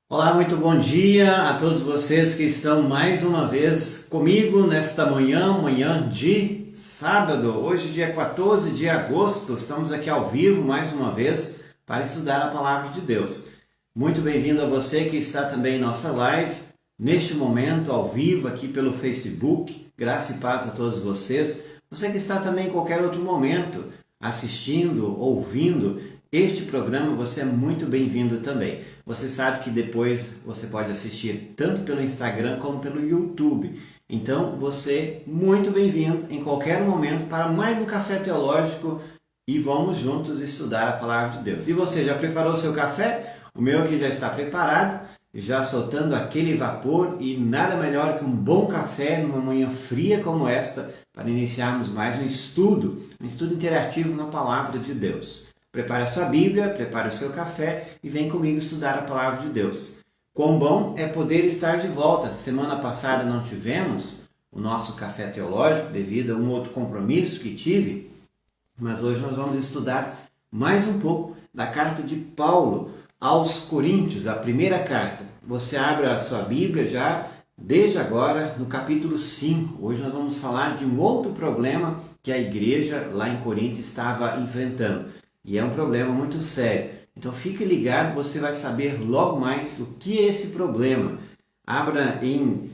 Olá, muito bom dia a todos vocês que estão mais uma vez comigo nesta manhã de sábado. Hoje, dia 14 de agosto, estamos aqui ao vivo mais uma vez para estudar a palavra de Deus. Muito bem-vindo a você que está também em nossa live, neste momento ao vivo aqui pelo Facebook. Graça e paz a todos vocês. Você que está também em qualquer outro momento assistindo, ouvindo este programa, você é muito bem-vindo também. Você sabe que depois você pode assistir tanto pelo Instagram como pelo YouTube. Então, você é muito bem-vindo em qualquer momento para mais um Café Teológico e vamos juntos estudar a Palavra de Deus. E você já preparou seu café? O meu aqui já está preparado, já soltando aquele vapor e nada melhor que um bom café numa manhã fria como esta para iniciarmos mais um estudo interativo na Palavra de Deus. Prepare a sua Bíblia, prepare o seu café e vem comigo estudar a Palavra de Deus. Quão bom é poder estar de volta. Semana passada não tivemos o nosso café teológico devido a um outro compromisso que tive, mas hoje nós vamos estudar mais um pouco da carta de Paulo aos Coríntios, a primeira carta. Você abre a sua Bíblia já desde agora no capítulo 5. Hoje nós vamos falar de um outro problema que a igreja lá em Corinto estava enfrentando. E é um problema muito sério. Então fique ligado, você vai saber logo mais o que é esse problema. Abra em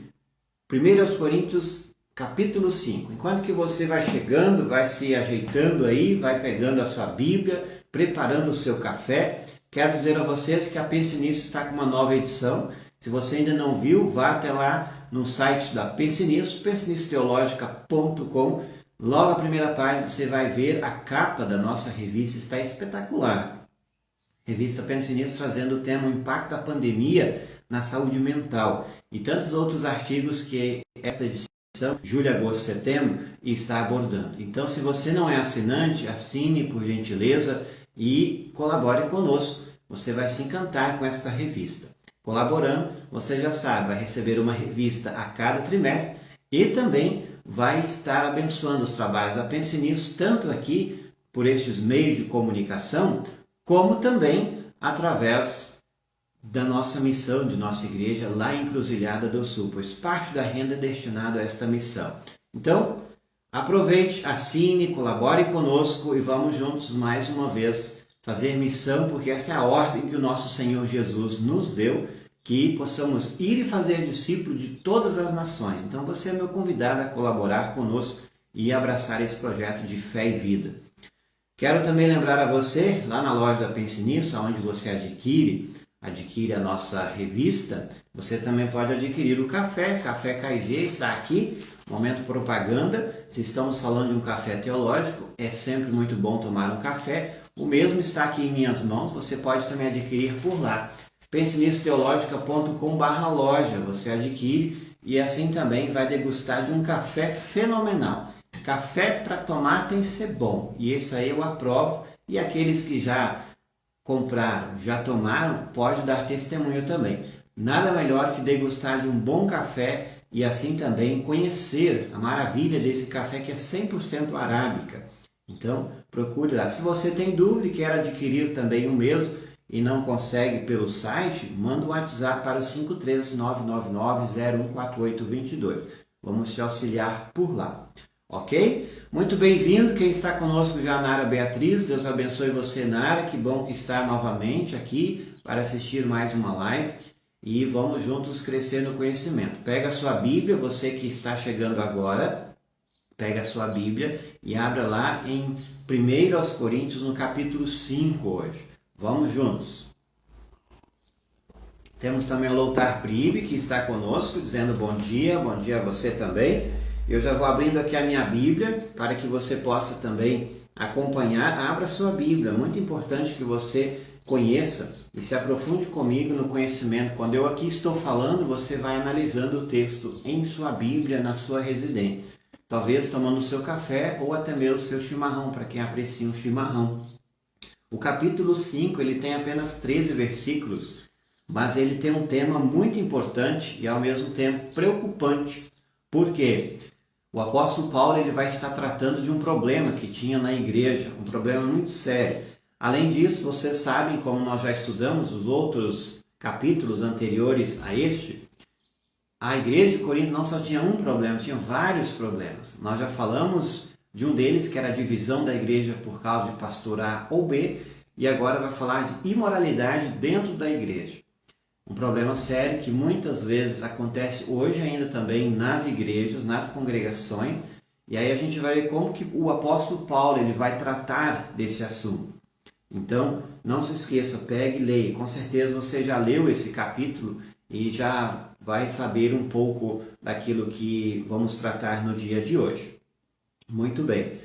1 Coríntios capítulo 5. Enquanto que você vai chegando, vai se ajeitando aí, vai pegando a sua Bíblia, preparando o seu café, quero dizer a vocês que a Pense Nisso está com uma nova edição. Se você ainda não viu, vá até lá no site da Pense Nisso, pensenissoteologica.com. Logo a primeira página você vai ver a capa da nossa revista, está espetacular. Revista Pense Nisso trazendo o tema o impacto da pandemia na saúde mental e tantos outros artigos que esta edição, julho, agosto, setembro, está abordando. Então, se você não é assinante, assine por gentileza e colabore conosco. Você vai se encantar com esta revista. Colaborando, você já sabe, vai receber uma revista a cada trimestre e também vai estar abençoando os trabalhos da Pense Nisso, tanto aqui por estes meios de comunicação, como também através da nossa missão de nossa igreja lá em Encruzilhada do Sul, pois parte da renda é destinada a esta missão. Então, aproveite, assine, colabore conosco e vamos juntos mais uma vez fazer missão, porque essa é a ordem que o nosso Senhor Jesus nos deu, que possamos ir e fazer discípulo de todas as nações. Então você é meu convidado a colaborar conosco e abraçar esse projeto de fé e vida. Quero também lembrar a você, lá na loja da Pense Nisso, onde você adquire a nossa revista, você também pode adquirir o Café KG está aqui, momento propaganda. Se estamos falando de um café teológico, é sempre muito bom tomar um café. O mesmo está aqui em minhas mãos, você pode também adquirir por lá. pensenissoteologica.com/loja, você adquire e assim também vai degustar de um café fenomenal. Café para tomar tem que ser bom e esse aí eu aprovo, e aqueles que já compraram, já tomaram, pode dar testemunho também. Nada melhor que degustar de um bom café e assim também conhecer a maravilha desse café que é 100% arábica. Então procure lá. Se você tem dúvida e quer adquirir também o mesmo, e não consegue pelo site, manda um WhatsApp para o 53999014822. Vamos te auxiliar por lá, ok? Muito bem-vindo quem está conosco já, Nara Beatriz. Deus abençoe você, Nara. Que bom que está novamente aqui para assistir mais uma live e vamos juntos crescer no conhecimento. Pega a sua Bíblia, você que está chegando agora, pega a sua Bíblia e abra lá em 1 Coríntios, no capítulo 5 hoje. Vamos juntos. Temos também o Loutar Pribe, que está conosco, dizendo bom dia a você também. Eu já vou abrindo aqui a minha Bíblia, para que você possa também acompanhar. Abra sua Bíblia, muito importante que você conheça e se aprofunde comigo no conhecimento. Quando eu aqui estou falando, você vai analisando o texto em sua Bíblia, na sua residência. Talvez tomando o seu café ou até mesmo o seu chimarrão, para quem aprecia um chimarrão. O capítulo 5 ele tem apenas 13 versículos, mas ele tem um tema muito importante e ao mesmo tempo preocupante, porque o apóstolo Paulo ele vai estar tratando de um problema que tinha na igreja, um problema muito sério. Além disso, vocês sabem, como nós já estudamos os outros capítulos anteriores a este, a igreja de Corinto não só tinha um problema, tinha vários problemas. Nós já falamos de um deles, que era a divisão da igreja por causa de pastor A ou B, e agora vai falar de imoralidade dentro da igreja. Um problema sério que muitas vezes acontece hoje ainda também nas igrejas, nas congregações, e aí a gente vai ver como que o apóstolo Paulo ele vai tratar desse assunto. Então, não se esqueça, pegue e leia. Com certeza você já leu esse capítulo e já vai saber um pouco daquilo que vamos tratar no dia de hoje. Muito bem.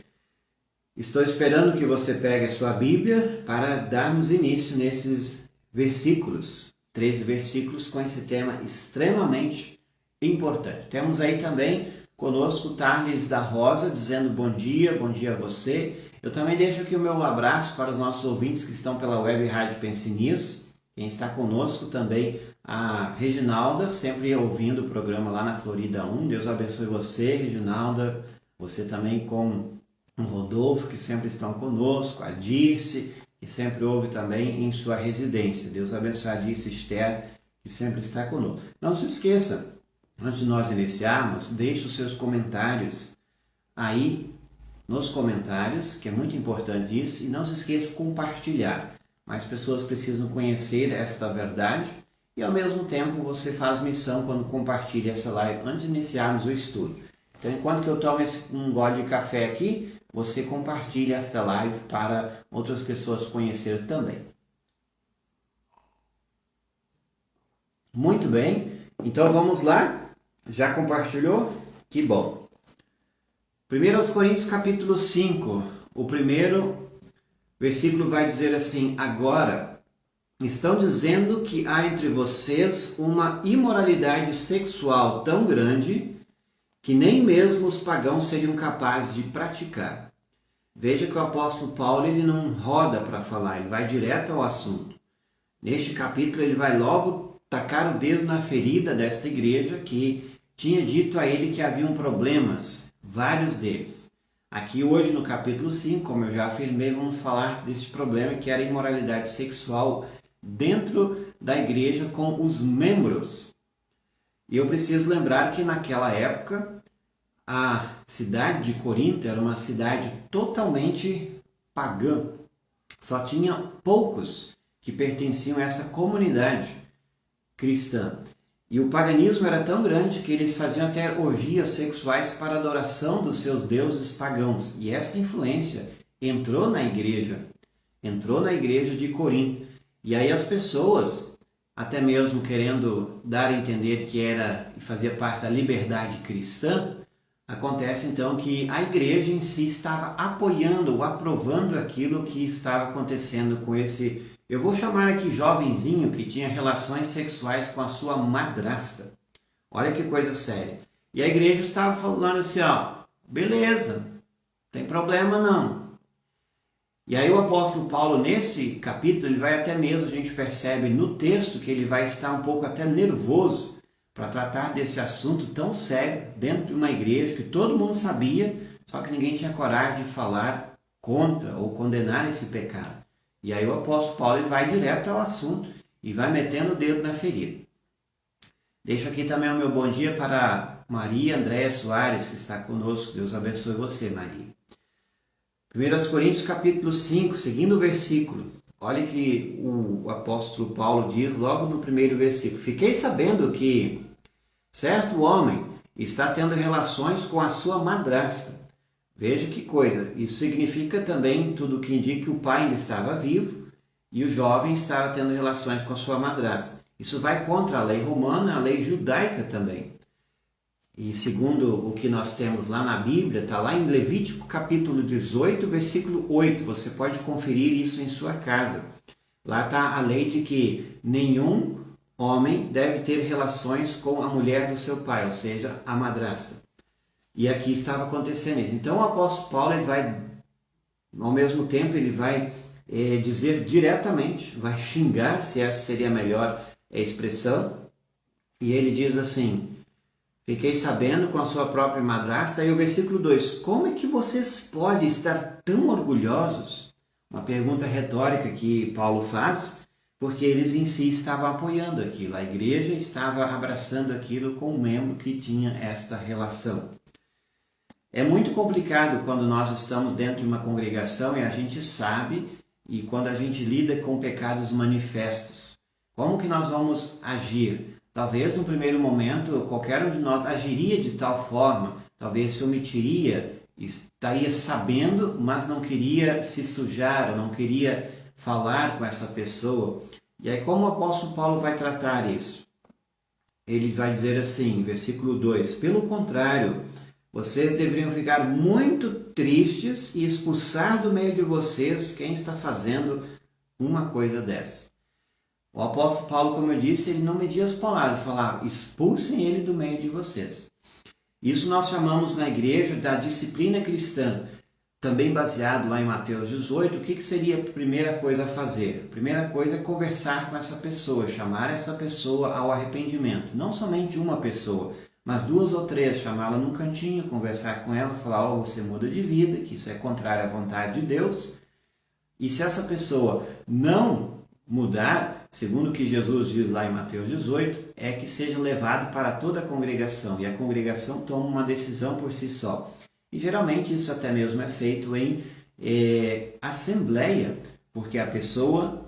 Estou esperando que você pegue a sua Bíblia para darmos início nesses versículos. 13 versículos com esse tema extremamente importante. Temos aí também conosco Tarles da Rosa dizendo bom dia a você. Eu também deixo aqui o meu abraço para os nossos ouvintes que estão pela web Rádio Pense Nisso. Quem está conosco também, a Reginalda, sempre ouvindo o programa lá na Florida 1. Deus abençoe você, Reginalda. Você também com o Rodolfo, que sempre estão conosco, a Dirce, que sempre ouve também em sua residência. Deus abençoe a Dirce Esther, que sempre está conosco. Não se esqueça, antes de nós iniciarmos, deixe os seus comentários aí nos comentários, que é muito importante isso, e não se esqueça de compartilhar. Mais pessoas precisam conhecer esta verdade e ao mesmo tempo você faz missão quando compartilha essa live antes de iniciarmos o estudo. Então, enquanto que eu tomo um gole de café aqui, você compartilha esta live para outras pessoas conhecerem também. Muito bem, então vamos lá. Já compartilhou? Que bom. 1 Coríntios capítulo 5, o primeiro versículo vai dizer assim: agora estão dizendo que há entre vocês uma imoralidade sexual tão grande que nem mesmo os pagãos seriam capazes de praticar. Veja que o apóstolo Paulo ele não roda para falar, ele vai direto ao assunto. Neste capítulo ele vai logo tacar o dedo na ferida desta igreja que tinha dito a ele que haviam problemas, vários deles. Aqui hoje no capítulo 5, como eu já afirmei, vamos falar desse problema que era a imoralidade sexual dentro da igreja com os membros. E eu preciso lembrar que naquela época a cidade de Corinto era uma cidade totalmente pagã. Só tinha poucos que pertenciam a essa comunidade cristã. E o paganismo era tão grande que eles faziam até orgias sexuais para a adoração dos seus deuses pagãos. E essa influência entrou na igreja de Corinto. E aí as pessoas, até mesmo querendo dar a entender que era e fazia parte da liberdade cristã, acontece então que a igreja em si estava apoiando ou aprovando aquilo que estava acontecendo com esse, eu vou chamar aqui jovenzinho que tinha relações sexuais com a sua madrasta. Olha que coisa séria. E a igreja estava falando assim, beleza, não tem problema não. E aí o apóstolo Paulo, nesse capítulo, ele vai até mesmo, a gente percebe no texto que ele vai estar um pouco até nervoso para tratar desse assunto tão sério dentro de uma igreja que todo mundo sabia, só que ninguém tinha coragem de falar contra ou condenar esse pecado. E aí o apóstolo Paulo ele vai direto ao assunto e vai metendo o dedo na ferida. Deixo aqui também o meu bom dia para Maria Andréa Soares, que está conosco. Deus abençoe você, Maria. 1 Coríntios capítulo 5, seguindo o versículo. Olha que o apóstolo Paulo diz logo no primeiro versículo. Fiquei sabendo que certo homem está tendo relações com a sua madrasta. Veja que coisa. Isso significa também tudo que indica que o pai ainda estava vivo e o jovem estava tendo relações com a sua madrasta. Isso vai contra a lei romana, a lei judaica também. E segundo o que nós temos lá na Bíblia, está lá em Levítico capítulo 18, versículo 8. Você pode conferir isso em sua casa. Lá está a lei de que nenhum homem deve ter relações com a mulher do seu pai, ou seja, a madrasta. E aqui estava acontecendo isso. Então o apóstolo Paulo ele vai, ao mesmo tempo, ele vai dizer diretamente, vai xingar, se essa seria a melhor expressão. E ele diz assim: fiquei sabendo com a sua própria madrasta. E o versículo 2, como é que vocês podem estar tão orgulhosos? Uma pergunta retórica que Paulo faz, porque eles em si estavam apoiando aquilo, a igreja estava abraçando aquilo com um membro que tinha esta relação. É muito complicado quando nós estamos dentro de uma congregação e a gente sabe, e quando a gente lida com pecados manifestos. Como que nós vamos agir? Talvez no primeiro momento qualquer um de nós agiria de tal forma, talvez se omitiria, estaria sabendo, mas não queria se sujar, ou não queria falar com essa pessoa. E aí como o apóstolo Paulo vai tratar isso? Ele vai dizer assim, versículo 2, pelo contrário, vocês deveriam ficar muito tristes e expulsar do meio de vocês quem está fazendo uma coisa dessa. O apóstolo Paulo, como eu disse, ele não media as palavras, falava, expulsem ele do meio de vocês. Isso nós chamamos na igreja da disciplina cristã, também baseado lá em Mateus 18. O que seria a primeira coisa a fazer? A primeira coisa é conversar com essa pessoa, chamar essa pessoa ao arrependimento. Não somente uma pessoa, mas 2 ou 3, chamá-la num cantinho, conversar com ela, falar, você muda de vida, que isso é contrário à vontade de Deus. E se essa pessoa não mudar, segundo o que Jesus diz lá em Mateus 18, é que seja levado para toda a congregação, e a congregação toma uma decisão por si só. E geralmente isso até mesmo é feito em assembleia, porque a pessoa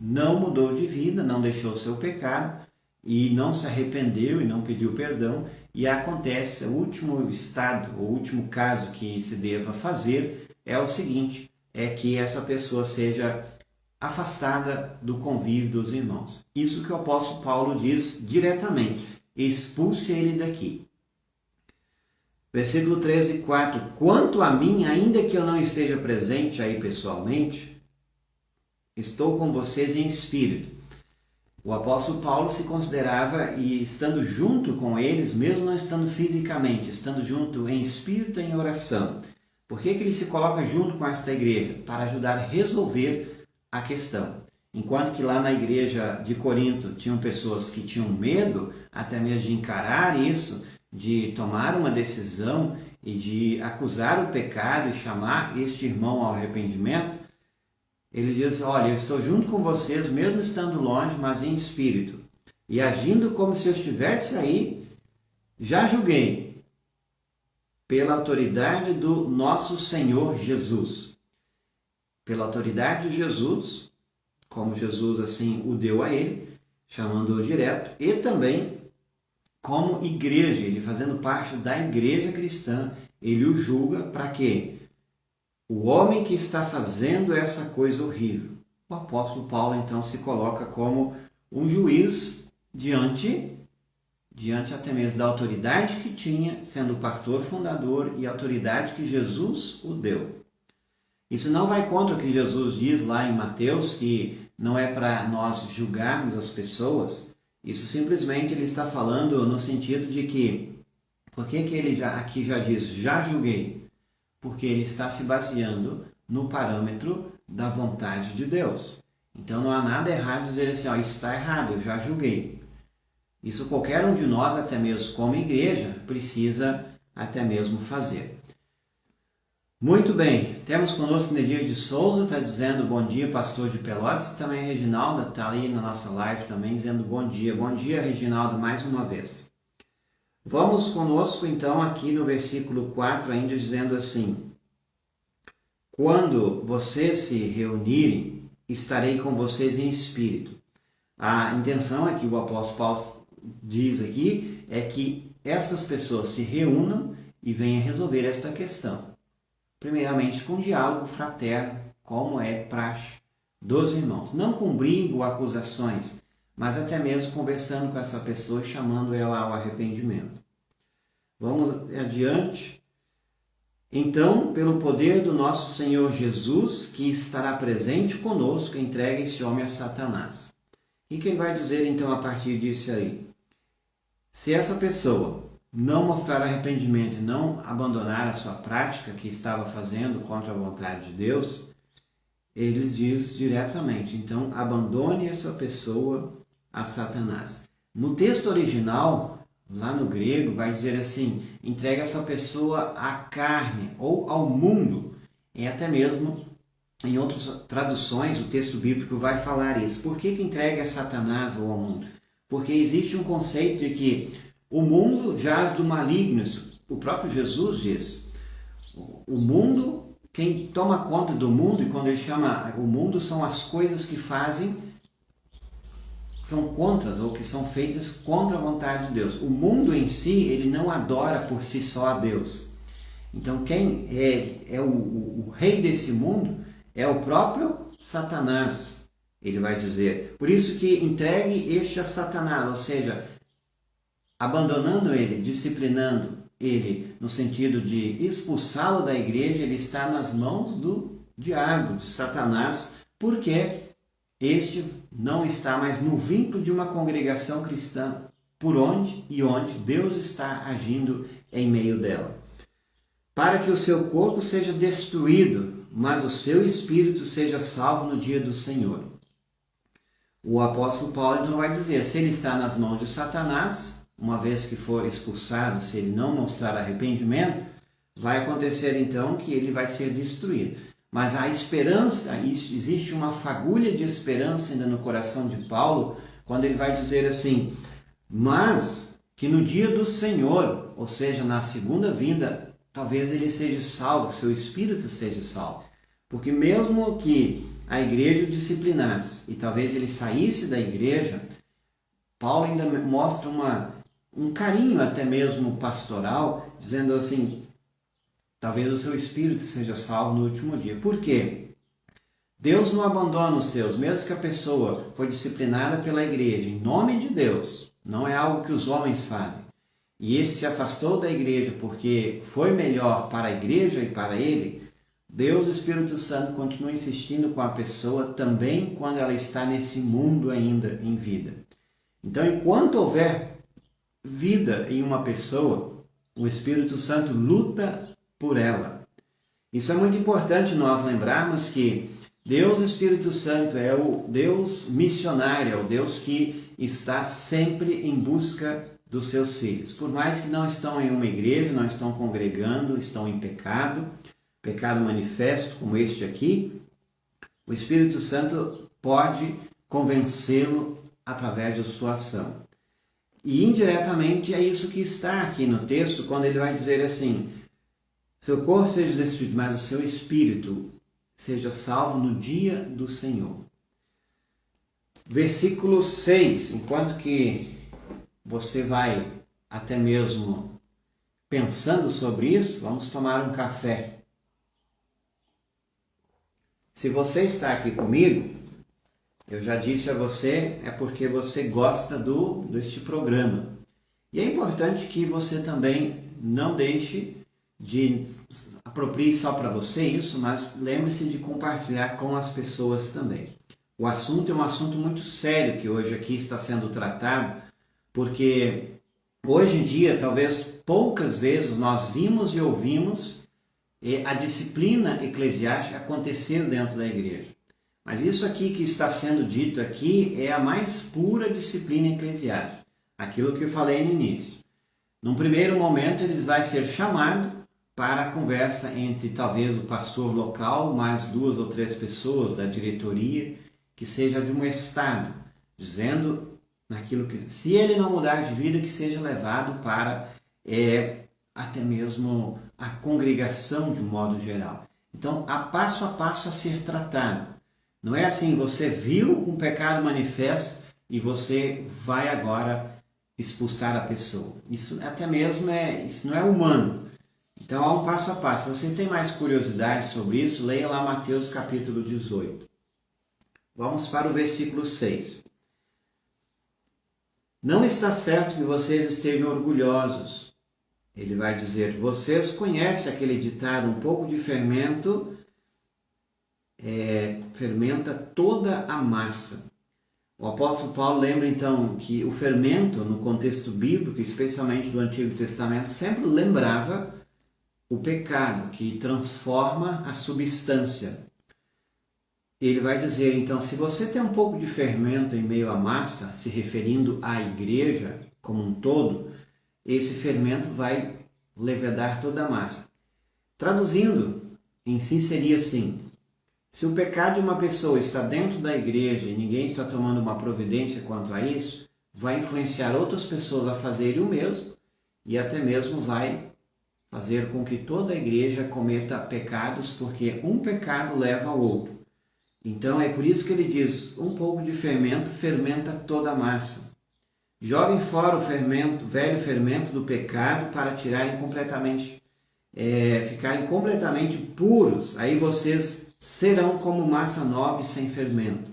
não mudou de vida, não deixou o seu pecado, e não se arrependeu e não pediu perdão, e acontece, o último estado, o último caso que se deva fazer é o seguinte, é que essa pessoa seja afastada do convívio dos irmãos. Isso que o apóstolo Paulo diz diretamente, expulse ele daqui. Versículo 13 e 4, quanto a mim, ainda que eu não esteja presente aí pessoalmente, estou com vocês em espírito. O apóstolo Paulo se considerava, e estando junto com eles, mesmo não estando fisicamente, estando junto em espírito e em oração. Por que ele se coloca junto com esta igreja? Para ajudar a resolver a questão. Enquanto que lá na igreja de Corinto tinham pessoas que tinham medo, até mesmo de encarar isso, de tomar uma decisão e de acusar o pecado e chamar este irmão ao arrependimento, ele diz, olha, eu estou junto com vocês, mesmo estando longe, mas em espírito. E agindo como se eu estivesse aí, já julguei pela autoridade do nosso Senhor Jesus. Pela autoridade de Jesus, como Jesus assim o deu a ele, chamando-o direto, e também como igreja, ele fazendo parte da igreja cristã, ele o julga para quê? O homem que está fazendo essa coisa horrível. O apóstolo Paulo então se coloca como um juiz diante até mesmo da autoridade que tinha, sendo o pastor fundador e a autoridade que Jesus o deu. Isso não vai contra o que Jesus diz lá em Mateus, que não é para nós julgarmos as pessoas. Isso simplesmente ele está falando no sentido de que, por que ele aqui já diz, já julguei? Porque ele está se baseando no parâmetro da vontade de Deus. Então não há nada errado dizer assim, isso está errado, eu já julguei. Isso qualquer um de nós, até mesmo como igreja, precisa até mesmo fazer. Muito bem, temos conosco Nedir de Souza, está dizendo bom dia, pastor de Pelotas, e também a Reginalda está ali na nossa live também dizendo bom dia. Bom dia, Reginalda, mais uma vez. Vamos conosco então aqui no versículo 4 ainda dizendo assim, quando vocês se reunirem, estarei com vocês em espírito. A intenção é que o apóstolo Paulo diz aqui é que estas pessoas se reúnam e venham resolver esta questão. Primeiramente com diálogo fraterno, como é praxe dos irmãos. Não com briga ou acusações, mas até mesmo conversando com essa pessoa e chamando ela ao arrependimento. Vamos adiante. Então, pelo poder do nosso Senhor Jesus, que estará presente conosco, entregue esse homem a Satanás. O que ele vai dizer então a partir disso aí? Se essa pessoa não mostrar arrependimento e não abandonar a sua prática que estava fazendo contra a vontade de Deus, eles diz diretamente, então abandone essa pessoa a Satanás. No texto original, lá no grego, vai dizer assim, entrega essa pessoa à carne ou ao mundo. É até mesmo em outras traduções, o texto bíblico vai falar isso. Por que entrega a Satanás ou ao mundo? Porque existe um conceito de que o mundo jaz do maligno. O próprio Jesus diz. O mundo, quem toma conta do mundo, e quando ele chama o mundo, são as coisas que fazem, são contras ou que são feitas contra a vontade de Deus. O mundo em si, ele não adora por si só a Deus. Então quem é o rei desse mundo é o próprio Satanás, ele vai dizer. Por isso que entregue este a Satanás, ou seja, abandonando ele, disciplinando ele, no sentido de expulsá-lo da igreja, ele está nas mãos do diabo, de Satanás, porque este não está mais no vínculo de uma congregação cristã, por onde e onde Deus está agindo em meio dela. Para que o seu corpo seja destruído, mas o seu espírito seja salvo no dia do Senhor. O apóstolo Paulo então vai dizer, se ele está nas mãos de Satanás, uma vez que for expulsado, se ele não mostrar arrependimento, vai acontecer então que ele vai ser destruído. Mas a esperança, existe uma fagulha de esperança ainda no coração de Paulo, quando ele vai dizer assim, mas que no dia do Senhor, ou seja, na segunda vinda, talvez ele seja salvo, seu espírito seja salvo. Porque mesmo que a igreja o disciplinasse e talvez ele saísse da igreja, Paulo ainda mostra um carinho até mesmo pastoral, dizendo assim, talvez o seu espírito seja salvo no último dia. Por quê? Deus não abandona os seus, mesmo que a pessoa foi disciplinada pela igreja, em nome de Deus, não é algo que os homens fazem. E esse se afastou da igreja porque foi melhor para a igreja e para ele, Deus, o Espírito Santo, continua insistindo com a pessoa também quando ela está nesse mundo ainda em vida. Então, enquanto houver vida em uma pessoa, o Espírito Santo luta por ela. Isso é muito importante nós lembrarmos que Deus, o Espírito Santo, é o Deus missionário, é o Deus que está sempre em busca dos seus filhos. Por mais que não estão em uma igreja, não estão congregando, estão em pecado manifesto como este aqui, o Espírito Santo pode convencê-lo através de sua ação. E indiretamente é isso que está aqui no texto, quando ele vai dizer assim, seu corpo seja destruído, mas o seu espírito seja salvo no dia do Senhor. Versículo 6, enquanto que você vai até mesmo pensando sobre isso, vamos tomar um café. Se você está aqui comigo, eu já disse a você, é porque você gosta deste programa. E é importante que você também não deixe de aproprie só para você isso, mas lembre-se de compartilhar com as pessoas também. O assunto é um assunto muito sério que hoje aqui está sendo tratado, porque hoje em dia, talvez poucas vezes nós vimos e ouvimos a disciplina eclesiástica acontecer dentro da igreja. Mas isso aqui que está sendo dito aqui é a mais pura disciplina eclesiástica. Aquilo que eu falei no início. Num primeiro momento ele vai ser chamado para a conversa entre talvez o pastor local, mais 2 ou 3 pessoas da diretoria, que seja de um estado, dizendo naquilo que, se ele não mudar de vida, que seja levado para até mesmo a congregação de um modo geral. Então, há passo a passo a ser tratado. Não é assim, você viu um pecado manifesto e você vai agora expulsar a pessoa. Isso até mesmo isso não é humano. Então, há um passo a passo. Se você tem mais curiosidade sobre isso, leia lá Mateus capítulo 18. Vamos para o versículo 6. Não está certo que vocês estejam orgulhosos. Ele vai dizer, vocês conhecem aquele ditado, um pouco de fermento fermenta toda a massa. O apóstolo Paulo lembra então que o fermento, no contexto bíblico, especialmente do Antigo Testamento, sempre lembrava o pecado, que transforma a substância. Ele vai dizer, então, se você tem um pouco de fermento em meio à massa, se referindo à igreja como um todo, esse fermento vai levedar toda a massa. Traduzindo, em si seria assim, Se o pecado de uma pessoa está dentro da igreja e ninguém está tomando uma providência quanto a isso, vai influenciar outras pessoas a fazerem o mesmo e até mesmo vai fazer com que toda a igreja cometa pecados, porque um pecado leva ao outro. Então é por isso que ele diz, um pouco de fermento fermenta toda a massa. Joguem fora o fermento, velho fermento do pecado para tirarem completamente, ficarem completamente puros. Aí vocês serão como massa nova e sem fermento.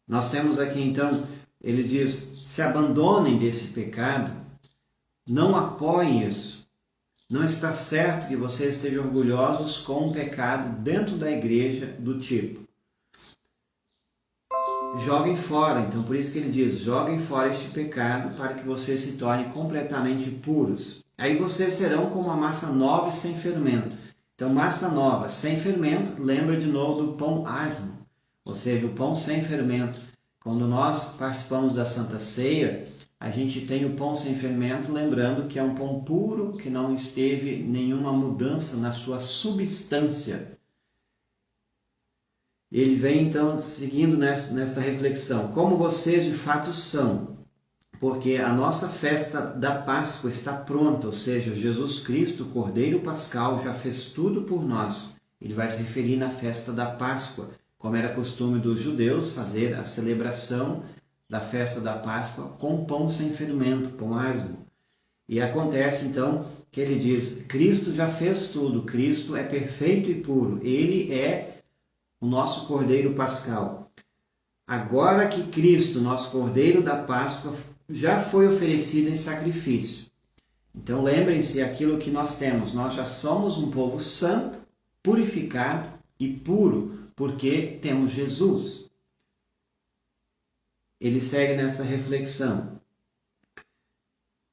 Nós temos aqui então, ele diz, se abandonem desse pecado, não apoiem isso. Não está certo que vocês estejam orgulhosos com um pecado dentro da igreja do tipo. Joguem fora, então por isso que ele diz, joguem fora este pecado para que vocês se tornem completamente puros. Aí vocês serão como uma massa nova e sem fermento. Então massa nova, sem fermento, lembra de novo do pão asmo, ou seja, o pão sem fermento. Quando nós participamos da Santa Ceia, a gente tem o pão sem fermento, lembrando que é um pão puro, que não esteve nenhuma mudança na sua substância. Ele vem então seguindo nesta reflexão, como vocês de fato são, porque a nossa festa da Páscoa está pronta, ou seja, Jesus Cristo, o Cordeiro Pascal, já fez tudo por nós. Ele vai se referir na festa da Páscoa, como era costume dos judeus fazer a celebração da festa da Páscoa com pão sem fermento, pão asmo. E acontece então que ele diz, Cristo já fez tudo, Cristo é perfeito e puro, ele é o nosso Cordeiro Pascal. Agora que Cristo, nosso Cordeiro da Páscoa, já foi oferecido em sacrifício. Então lembrem-se aquilo que nós temos, nós já somos um povo santo, purificado e puro, porque temos Jesus. Ele segue nessa reflexão.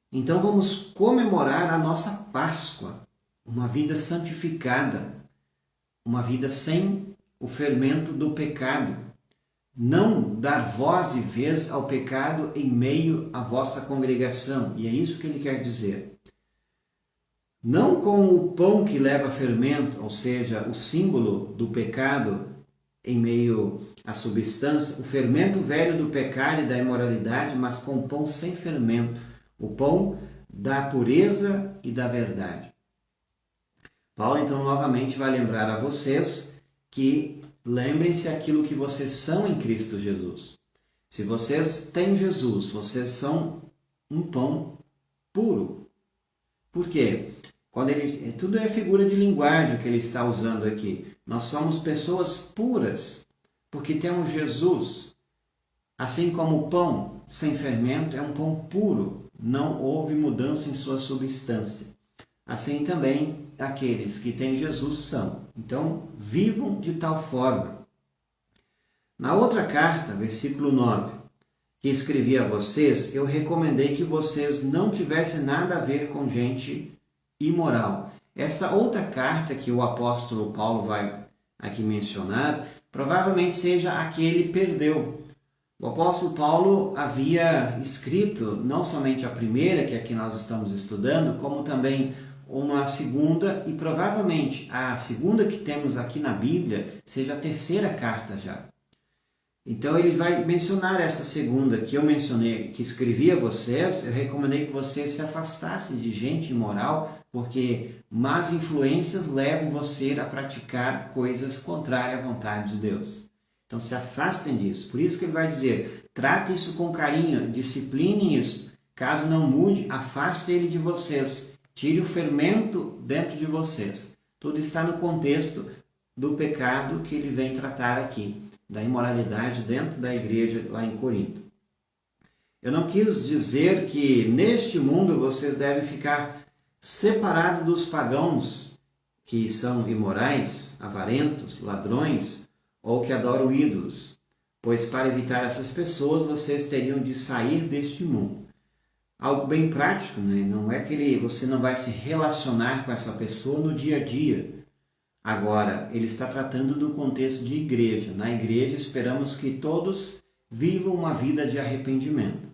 Então vamos comemorar a nossa Páscoa, uma vida santificada, uma vida sem o fermento do pecado. Não dar voz e vez ao pecado em meio à vossa congregação. E é isso que ele quer dizer. Não com o pão que leva fermento, ou seja, o símbolo do pecado em meio à substância, o fermento velho do pecado e da imoralidade, mas com o pão sem fermento, o pão da pureza e da verdade. Paulo, então, novamente vai lembrar a vocês que lembrem-se aquilo que vocês são em Cristo Jesus. Se vocês têm Jesus, vocês são um pão puro. Por quê? Tudo é figura de linguagem que ele está usando aqui. Nós somos pessoas puras, porque temos Jesus. Assim como o pão sem fermento é um pão puro, não houve mudança em sua substância. Assim também aqueles que têm Jesus são. Então, vivam de tal forma. Na outra carta, versículo 9, que escrevi a vocês, eu recomendei que vocês não tivessem nada a ver com gente imoral. Esta outra carta que o apóstolo Paulo vai aqui mencionar, provavelmente seja a que ele perdeu. O apóstolo Paulo havia escrito não somente a primeira, que aqui nós estamos estudando, como também uma segunda, e provavelmente a segunda que temos aqui na Bíblia seja a terceira carta já. Então ele vai mencionar essa segunda que eu mencionei, que escrevi a vocês. Eu recomendei que vocês se afastassem de gente imoral, porque más influências levam você a praticar coisas contrárias à vontade de Deus. Então se afastem disso. Por isso que ele vai dizer, trate isso com carinho, disciplinem isso. Caso não mude, afaste ele de vocês. Tire o fermento dentro de vocês. Tudo está no contexto do pecado que ele vem tratar aqui, da imoralidade dentro da igreja lá em Corinto. Eu não quis dizer que neste mundo vocês devem ficar separados dos pagãos que são imorais, avarentos, ladrões ou que adoram ídolos, pois para evitar essas pessoas vocês teriam de sair deste mundo. Algo bem prático, né? Não é que você não vai se relacionar com essa pessoa no dia a dia. Agora, ele está tratando do contexto de igreja. Na igreja, esperamos que todos vivam uma vida de arrependimento.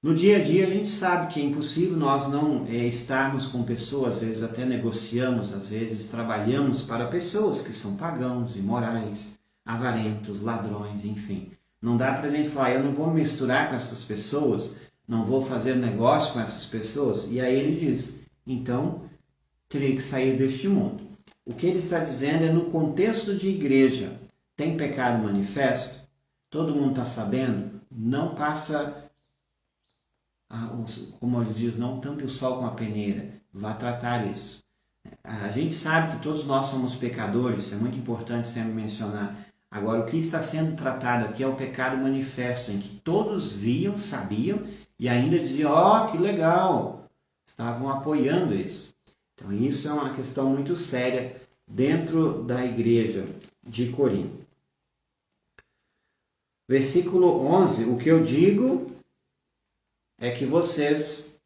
No dia a dia a gente sabe que é impossível nós não estarmos com pessoas, às vezes até negociamos, às vezes trabalhamos para pessoas que são pagãos, imorais, avarentos, ladrões, enfim. Não dá para a gente falar, eu não vou me misturar com essas pessoas, não vou fazer negócio com essas pessoas. E aí ele diz, então teria que sair deste mundo. O que ele está dizendo é no contexto de igreja, tem pecado manifesto, todo mundo está sabendo, não passa... como ele diz, não tampe o sol com a peneira, vá tratar isso. A gente sabe que todos nós somos pecadores, é muito importante sempre mencionar. Agora, o que está sendo tratado aqui é o pecado manifesto, em que todos viam, sabiam e ainda diziam, que legal, estavam apoiando isso. Então, isso é uma questão muito séria dentro da igreja de Corinto. Versículo 11, o que eu digo é que vocês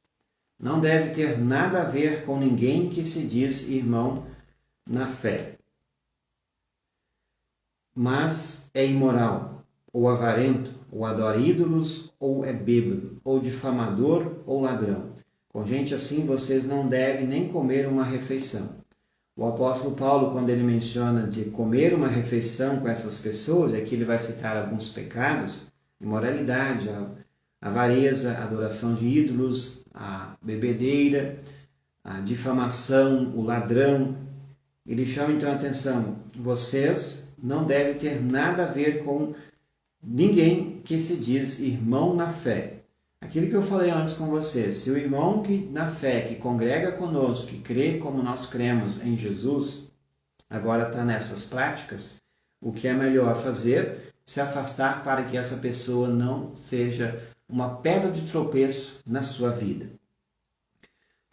não devem ter nada a ver com ninguém que se diz irmão na fé, mas é imoral, ou avarento, ou adora ídolos, ou é bêbado, ou difamador, ou ladrão. Com gente assim vocês não devem nem comer uma refeição. O apóstolo Paulo, quando ele menciona de comer uma refeição com essas pessoas, aqui ele vai citar alguns pecados, imoralidade, a avareza, a adoração de ídolos, a bebedeira, a difamação, o ladrão. Ele chama então a atenção, vocês não devem ter nada a ver com ninguém que se diz irmão na fé. Aquilo que eu falei antes com vocês, se o irmão que na fé, que congrega conosco, que crê como nós cremos em Jesus, agora está nessas práticas, o que é melhor fazer? Se afastar para que essa pessoa não seja uma pedra de tropeço na sua vida.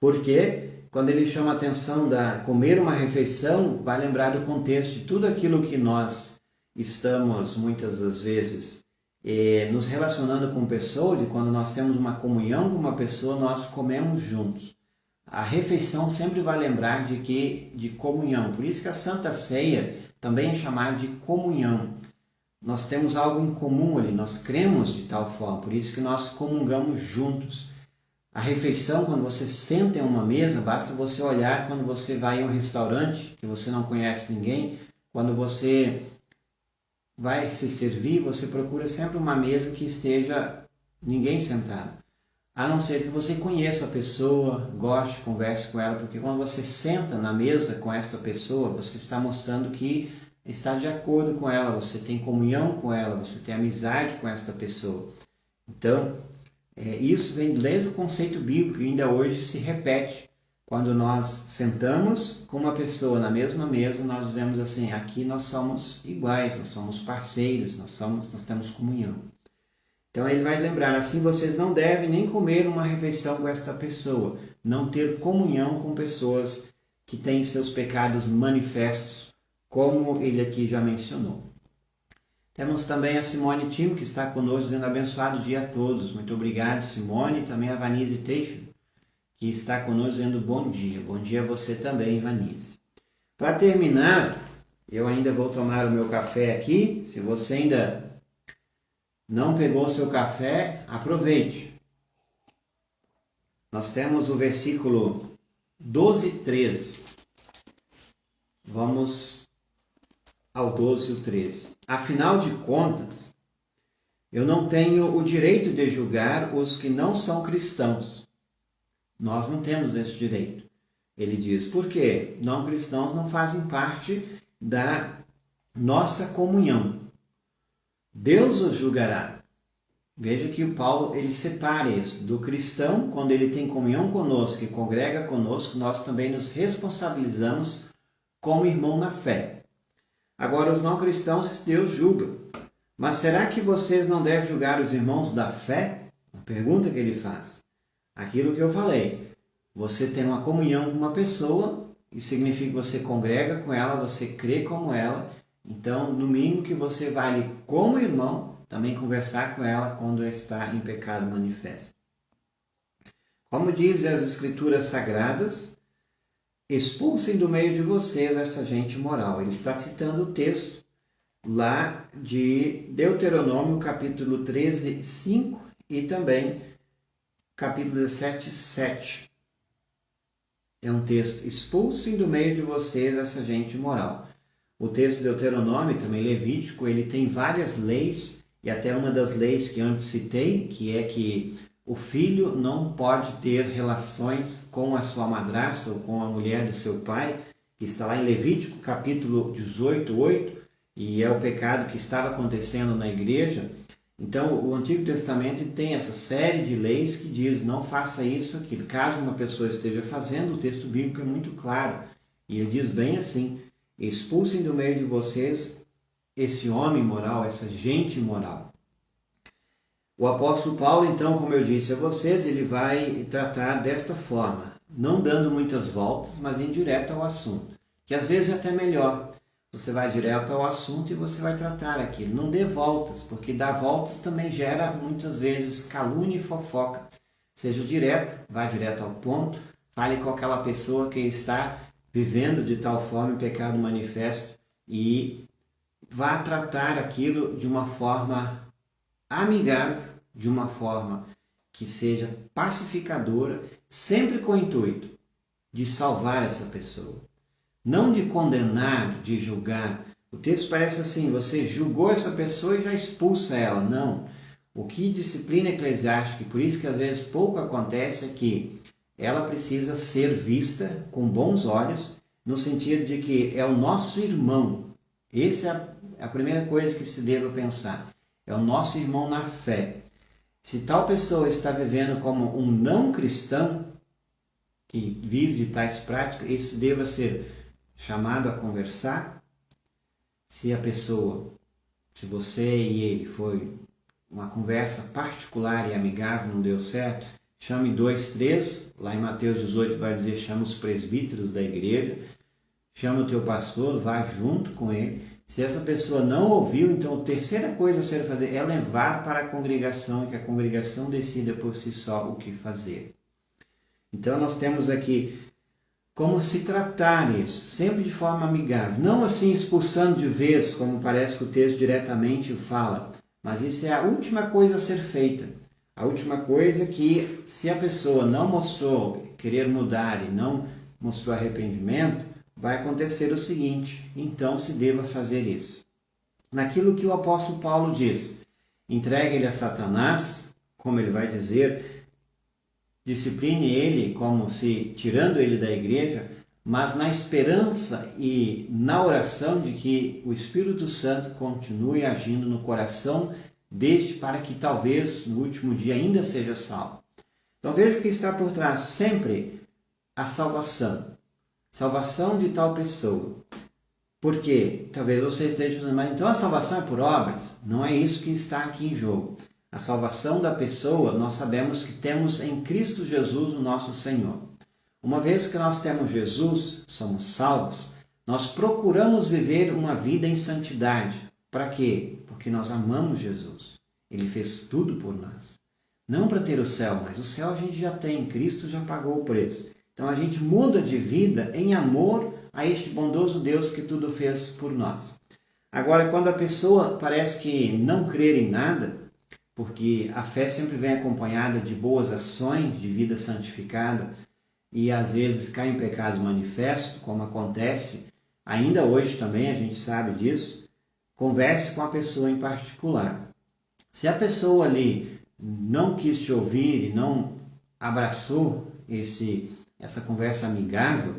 Porque quando ele chama a atenção da comer uma refeição, vai lembrar do contexto de tudo aquilo que nós estamos muitas das vezes nos relacionando com pessoas, e quando nós temos uma comunhão com uma pessoa, nós comemos juntos. A refeição sempre vai lembrar de comunhão. Por isso que a Santa Ceia também é chamada de comunhão. Nós temos algo em comum ali, nós cremos de tal forma, por isso que nós comungamos juntos. A refeição, quando você senta em uma mesa, basta você olhar quando você vai em um restaurante, que você não conhece ninguém, quando você vai se servir, você procura sempre uma mesa que esteja ninguém sentado. A não ser que você conheça a pessoa, goste, converse com ela, porque quando você senta na mesa com esta pessoa, você está mostrando que está de acordo com ela, você tem comunhão com ela, você tem amizade com esta pessoa. Então, isso vem desde o conceito bíblico e ainda hoje se repete. Quando nós sentamos com uma pessoa na mesma mesa, nós dizemos assim, aqui nós somos iguais, nós somos parceiros, nós temos comunhão. Então ele vai lembrar, assim vocês não devem nem comer uma refeição com esta pessoa, não ter comunhão com pessoas que têm seus pecados manifestos, como ele aqui já mencionou. Temos também a Simone Timo, que está conosco, dizendo abençoado dia a todos. Muito obrigado, Simone. Também a Vanise Teixeira, que está conosco, dizendo bom dia. Bom dia a você também, Vanise. Para terminar, eu ainda vou tomar o meu café aqui. Se você ainda não pegou o seu café, aproveite. Nós temos o versículo 12 e 13. Vamos ao 12 e o 13. Afinal de contas, eu não tenho o direito de julgar os que não são cristãos. Nós não temos esse direito. Ele diz, por quê? Não cristãos não fazem parte da nossa comunhão. Deus os julgará. Veja que o Paulo ele separa isso. Do cristão, quando ele tem comunhão conosco e congrega conosco, nós também nos responsabilizamos como irmão na fé. Agora, os não cristãos, Deus julga. Mas será que vocês não devem julgar os irmãos da fé? A pergunta que ele faz. Aquilo que eu falei. Você tem uma comunhão com uma pessoa, isso significa que você congrega com ela, você crê como ela. Então, no mínimo que você vale como irmão, também conversar com ela quando está em pecado manifesto. Como dizem as Escrituras Sagradas, expulsem do meio de vocês essa gente imoral. Ele está citando o texto lá de Deuteronômio, capítulo 13, 5 e também capítulo 17, 7. É um texto: expulsem do meio de vocês essa gente imoral. O texto de Deuteronômio, também Levítico, ele tem várias leis, e até uma das leis que antes citei, que é que o filho não pode ter relações com a sua madrasta ou com a mulher de seu pai, que está lá em Levítico, capítulo 18, 8, e é o pecado que estava acontecendo na igreja. Então, o Antigo Testamento tem essa série de leis que diz: não faça isso, aquilo. Caso uma pessoa esteja fazendo, o texto bíblico é muito claro. E ele diz bem assim: expulsem do meio de vocês esse homem moral, essa gente moral. O apóstolo Paulo, então, como eu disse a vocês, ele vai tratar desta forma, não dando muitas voltas, mas indo direto ao assunto, que às vezes é até melhor. Você vai direto ao assunto e você vai tratar aquilo. Não dê voltas, porque dar voltas também gera muitas vezes calúnia e fofoca. Seja direto, vá direto ao ponto, fale com aquela pessoa que está vivendo de tal forma o pecado manifesto e vá tratar aquilo de uma forma amigável, de uma forma que seja pacificadora, sempre com o intuito de salvar essa pessoa. Não de condenar, de julgar. O texto parece assim: você julgou essa pessoa e já expulsa ela. Não. O que disciplina eclesiástica, e por isso que às vezes pouco acontece, é que ela precisa ser vista com bons olhos, no sentido de que é o nosso irmão. Essa é a primeira coisa que se deve pensar. É o nosso irmão na fé. Se tal pessoa está vivendo como um não cristão, que vive de tais práticas, esse deva ser chamado a conversar. Se a pessoa, se você e ele foi uma conversa particular e amigável, não deu certo, chame 2, 3, lá em Mateus 18 vai dizer: chama os presbíteros da igreja, chama o teu pastor, vá junto com ele. Se essa pessoa não ouviu, então a terceira coisa a ser fazer é levar para a congregação, e que a congregação decida por si só o que fazer. Então nós temos aqui como se tratar isso, sempre de forma amigável, não assim expulsando de vez, como parece que o texto diretamente fala, mas isso é a última coisa a ser feita. A última coisa que, se a pessoa não mostrou querer mudar e não mostrou arrependimento, vai acontecer o seguinte: então se deva fazer isso. Naquilo que o apóstolo Paulo diz: entregue ele a Satanás, como ele vai dizer, discipline ele como se tirando ele da igreja, mas na esperança e na oração de que o Espírito Santo continue agindo no coração deste, para que talvez no último dia ainda seja salvo. Então veja que está por trás sempre a salvação. Salvação de tal pessoa. Por quê? Talvez você esteja pensando: mas então a salvação é por obras? Não é isso que está aqui em jogo. A salvação da pessoa, nós sabemos que temos em Cristo Jesus, o nosso Senhor. Uma vez que nós temos Jesus, somos salvos, nós procuramos viver uma vida em santidade. Para quê? Porque nós amamos Jesus. Ele fez tudo por nós. Não para ter o céu, mas o céu a gente já tem, Cristo já pagou o preço. Então a gente muda de vida em amor a este bondoso Deus que tudo fez por nós. Agora, quando a pessoa parece que não crer em nada, porque a fé sempre vem acompanhada de boas ações, de vida santificada, e às vezes cai em pecados manifestos, como acontece ainda hoje também, a gente sabe disso. Converse com a pessoa em particular. Se a pessoa ali não quis te ouvir e não abraçou essa conversa amigável,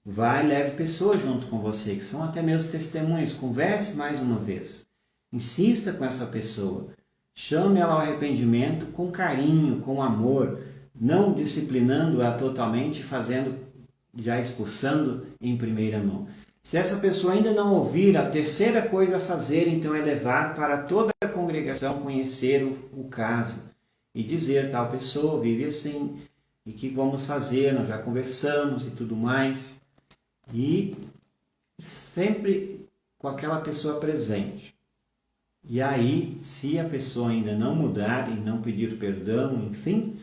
vai e leve pessoas junto com você, que são até mesmo testemunhas. Converse mais uma vez. Insista com essa pessoa. Chame ela ao arrependimento com carinho, com amor, não disciplinando-a totalmente, já expulsando em primeira mão. Se essa pessoa ainda não ouvir, a terceira coisa a fazer, então, é levar para toda a congregação conhecer o caso e dizer: tal pessoa vive assim, e que vamos fazer, nós já conversamos e tudo mais. E sempre com aquela pessoa presente. E aí, se a pessoa ainda não mudar e não pedir perdão, enfim,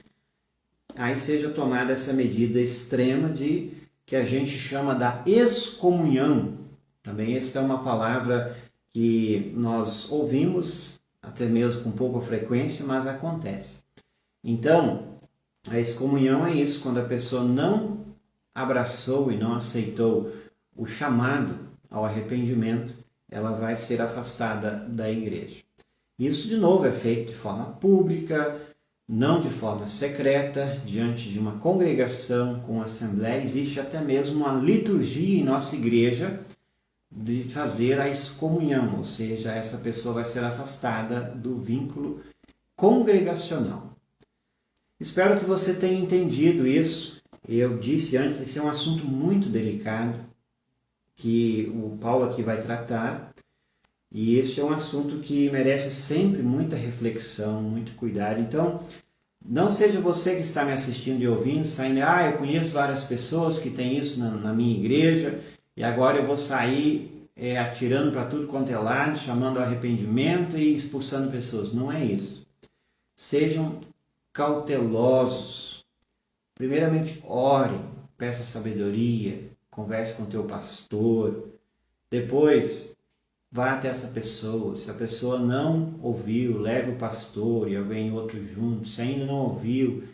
aí seja tomada essa medida extrema que a gente chama da excomunhão. Também esta é uma palavra que nós ouvimos, até mesmo com pouca frequência, mas acontece. Então, A excomunhão é isso, quando a pessoa não abraçou e não aceitou o chamado ao arrependimento, ela vai ser afastada da igreja. Isso, de novo, é feito de forma pública, não de forma secreta, diante de uma congregação com assembleia. Existe até mesmo uma liturgia em nossa igreja de fazer a excomunhão, ou seja, essa pessoa vai ser afastada do vínculo congregacional. Espero que você tenha entendido isso. Eu disse antes, esse é um assunto muito delicado que o Paulo aqui vai tratar, e este é um assunto que merece sempre muita reflexão, muito cuidado. Então, não seja você que está me assistindo e ouvindo, saindo, eu conheço várias pessoas que têm isso na minha igreja, e agora eu vou sair atirando para tudo quanto é lado, chamando ao arrependimento e expulsando pessoas. Não é isso. Sejam cautelosos. Primeiramente, ore, peça sabedoria, converse com o teu pastor. Depois, vá até essa pessoa. Se a pessoa não ouviu, leve o pastor e alguém outro junto. Se ainda não ouviu,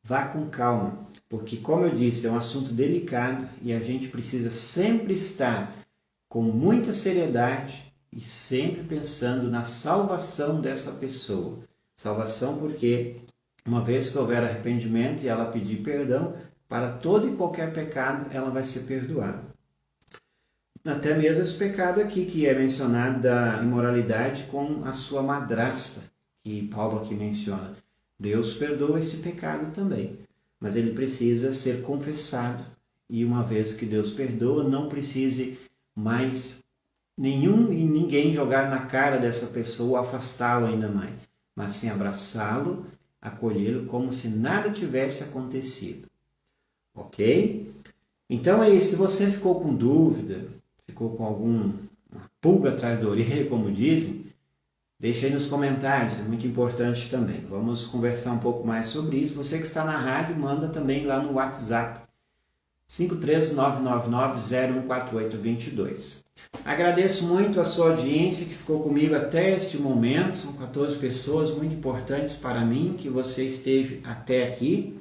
vá com calma. Porque, como eu disse, é um assunto delicado e a gente precisa sempre estar com muita seriedade e sempre pensando na salvação dessa pessoa. Salvação porque, uma vez que houver arrependimento e ela pedir perdão, para todo e qualquer pecado ela vai ser perdoada. Até mesmo esse pecado aqui que é mencionado da imoralidade com a sua madrasta, que Paulo aqui menciona. Deus perdoa esse pecado também, mas ele precisa ser confessado. E uma vez que Deus perdoa, não precise mais nenhum e ninguém jogar na cara dessa pessoa, afastá-lo ainda mais, mas sim abraçá-lo, acolhê-lo como se nada tivesse acontecido. Ok? Então é isso. Se você ficou com dúvida, ficou com alguma pulga atrás da orelha, como dizem, deixa aí nos comentários, é muito importante também. Vamos conversar um pouco mais sobre isso. Você que está na rádio, manda também lá no WhatsApp 53999014822. Agradeço muito a sua audiência que ficou comigo até este momento. São 14 pessoas muito importantes para mim que você esteve até aqui.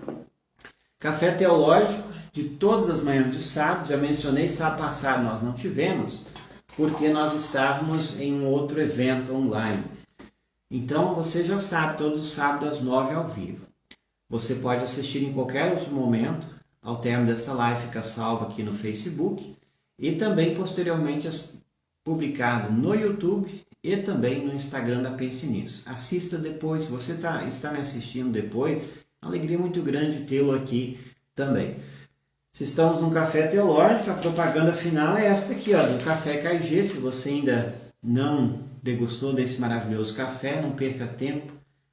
Café Teológico de todas as manhãs de sábado. Já mencionei, sábado passado nós não tivemos, porque nós estávamos em um outro evento online. Então você já sabe, todos os sábados às 9 ao vivo. Você pode assistir em qualquer outro momento. Ao término dessa live fica salvo aqui no Facebook e também posteriormente publicado no YouTube e também no Instagram da Pense Nisso. Assista depois, se você está me assistindo depois, uma alegria muito grande tê-lo aqui também. Se estamos num café teológico, a propaganda final é esta aqui, do Café KG. Se você ainda não degustou desse maravilhoso café, não perca tempo,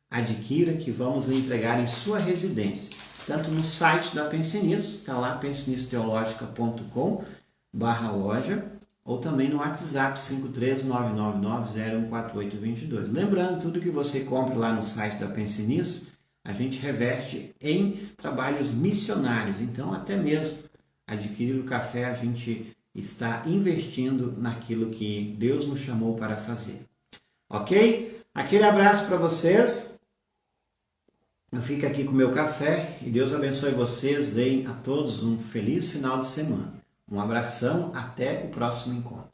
adquira que vamos lhe entregar em sua residência. Tanto no site da Pense Nisso, está lá pensenissoteologica.com/loja, ou também no WhatsApp 53999014822. Lembrando, tudo que você compra lá no site da Pense Nisso, a gente reverte em trabalhos missionários. Então, até mesmo adquirir o café, a gente está investindo naquilo que Deus nos chamou para fazer. Ok? Aquele abraço para vocês. Eu fico aqui com o meu café e Deus abençoe vocês. Deem a todos um feliz final de semana. Um abração, até o próximo encontro.